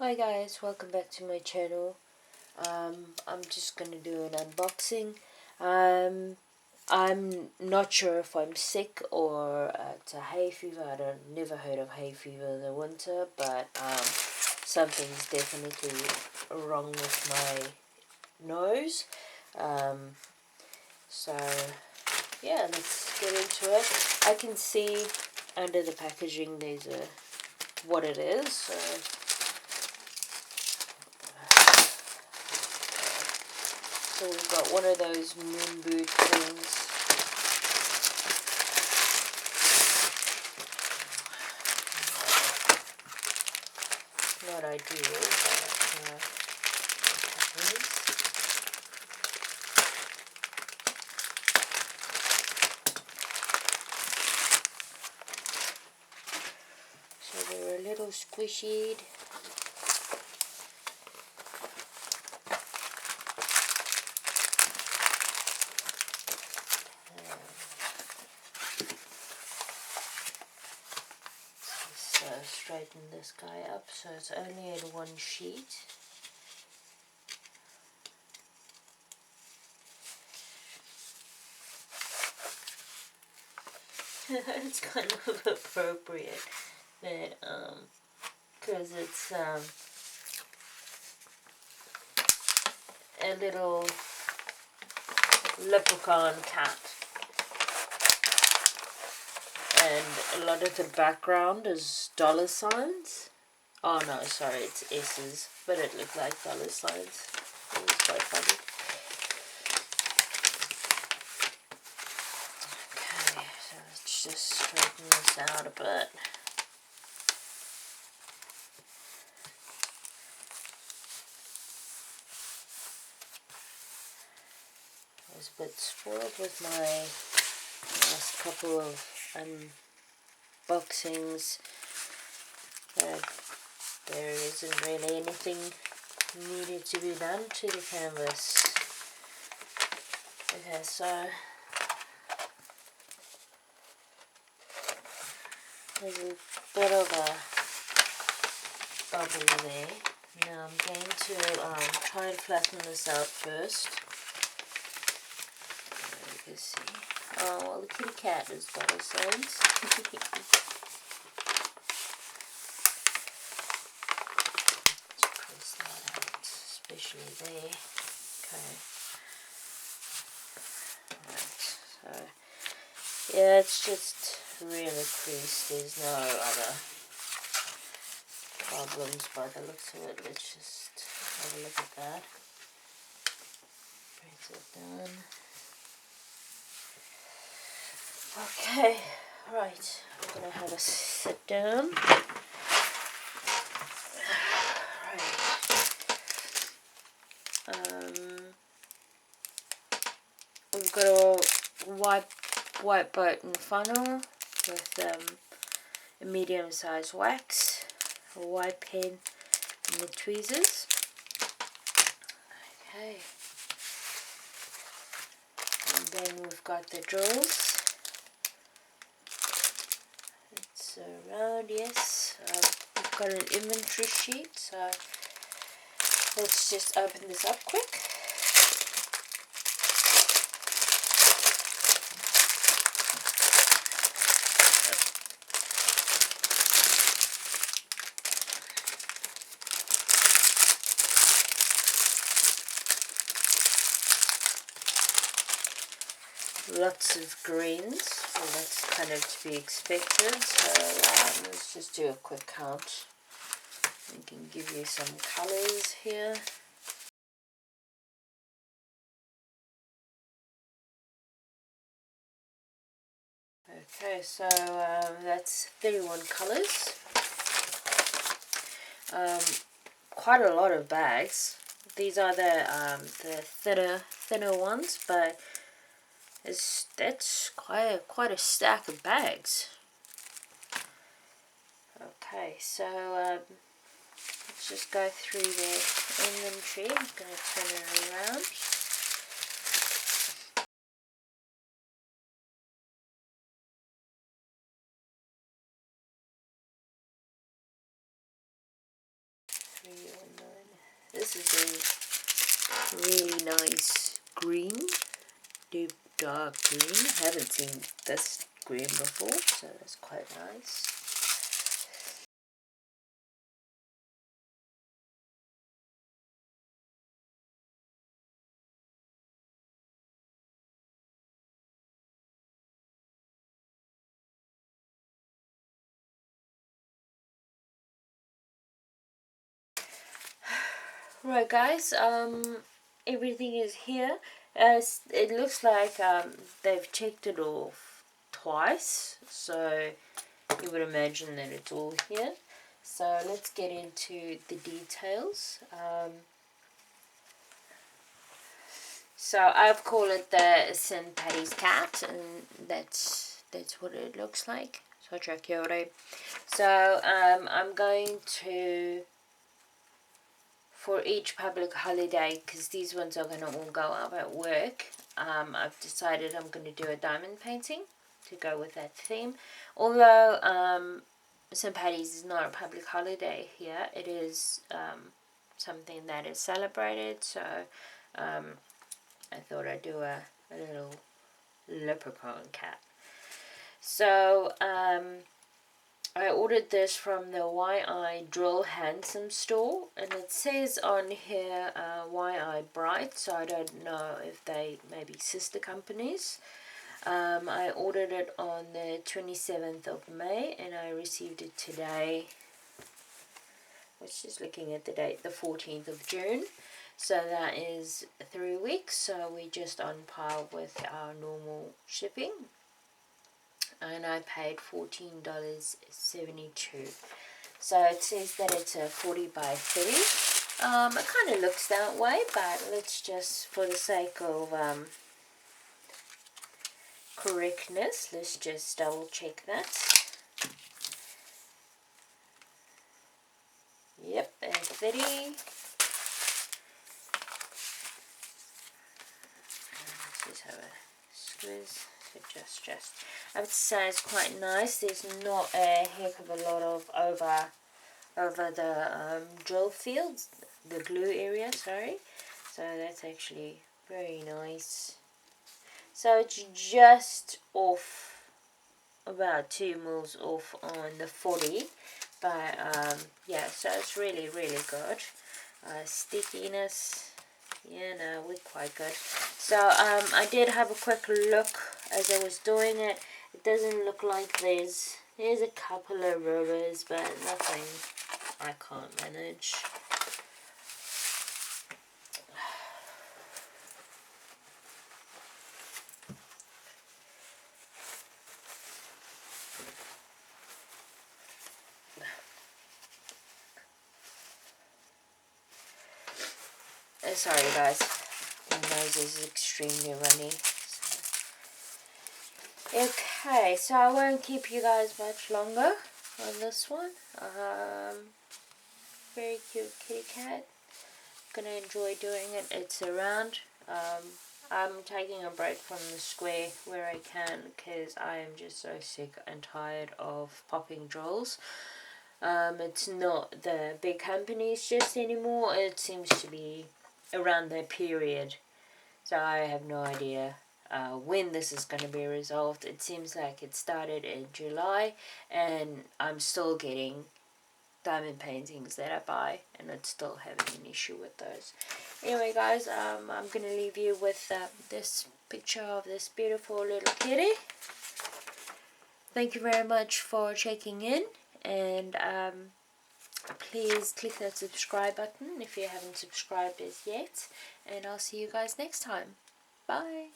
Hi guys, welcome back to my channel. I'm just gonna do an unboxing. I'm not sure if I'm sick or it's a hay fever. Never heard of hay fever in the winter, but something's definitely wrong with my nose. So yeah, let's get into it. I can see under the packaging there's what it is. So we've got one of those moon boot things. Not ideal, but it is. So they're a little squishy. Straighten this guy up so it's only in one sheet. It's kind of appropriate that because it's a little leprechaun cat, and a lot of the background is dollar signs. Oh no, sorry, it's S's, but it looked like dollar signs. It was quite funny. Okay, so let's just straighten this out a bit. I was a bit spoiled with my last couple of unboxings. There isn't really anything needed to be done to the canvas. Okay, so there's a bit of a bubble there. Now I'm going to try and flatten this out first. You can see. Oh, well, the kitty cat is dollar signs. Press that out, especially there. Okay. Right, so yeah, it's just really creased. There's no other problems by the looks of it. Let's just have a look at that. Press it down. Okay, right, I'm going to have a sit down. We've got a white button funnel with a medium-sized wax, a white pen, and the tweezers. Okay, and then we've got the drills. It's around, yes. We've got an inventory sheet, so let's just open this up quick. Lots of greens, so that's kind of to be expected. So let's just do a quick count. We can give you some colors here. Okay, so that's 31 colors. Quite a lot of bags. These are the thinner ones, but that's quite a stack of bags. Okay, so let's just go through the inventory. I'm going to turn it around. this is a really nice green, deep dark green. I haven't seen this green before, so that's quite nice. Right guys, everything is here. As it looks like they've checked it off twice, so you would imagine that it's all here. So let's get into the details. So I've called it the St. Paddy's cat, and that's what it looks like. So kia ora. So I'm going to, for each public holiday, because these ones are going to all go up at work, I've decided I'm going to do a diamond painting to go with that theme. Although St. Paddy's is not a public holiday here, it is something that is celebrated, so I thought I'd do a little leprechaun cat. So I ordered this from the YI Drill Handsome store, and it says on here YI Bright, so I don't know if they may be sister companies. I ordered it on the 27th of May and I received it today, which is looking at the date, the 14th of June. So that is 3 weeks, so we're just on par with our normal shipping. And I paid $14.72. So it says that it's a 40 by 30. It kind of looks that way, but let's just, for the sake of correctness, let's just double check that. Yep, a 30. Let's just have a squeeze. Just I would say it's quite nice. There's not a heck of a lot of over the drill fields, the glue area, sorry. So that's actually very nice. So it's just off, about 2 mils off on the 40, but yeah, so it's really good. Stickiness, yeah, no, we're quite good. So I did have a quick look as I was doing it. It doesn't look like there's a couple of rubbers, but nothing I can't manage. Sorry guys, my nose is extremely runny. Okay, so I won't keep you guys much longer on this one. Very cute kitty cat. Gonna enjoy doing it. It's around. I'm taking a break from the square where I can, because I am just so sick and tired of popping drills. It's not the big companies just anymore. It seems to be around that period, so I have no idea when this is going to be resolved. It seems like it started in July and I'm still getting diamond paintings that I buy and it's still having an issue with those. Anyway guys, I'm going to leave you with this picture of this beautiful little kitty. Thank you very much for checking in, and please click that subscribe button if you haven't subscribed as yet, and I'll see you guys next time. Bye.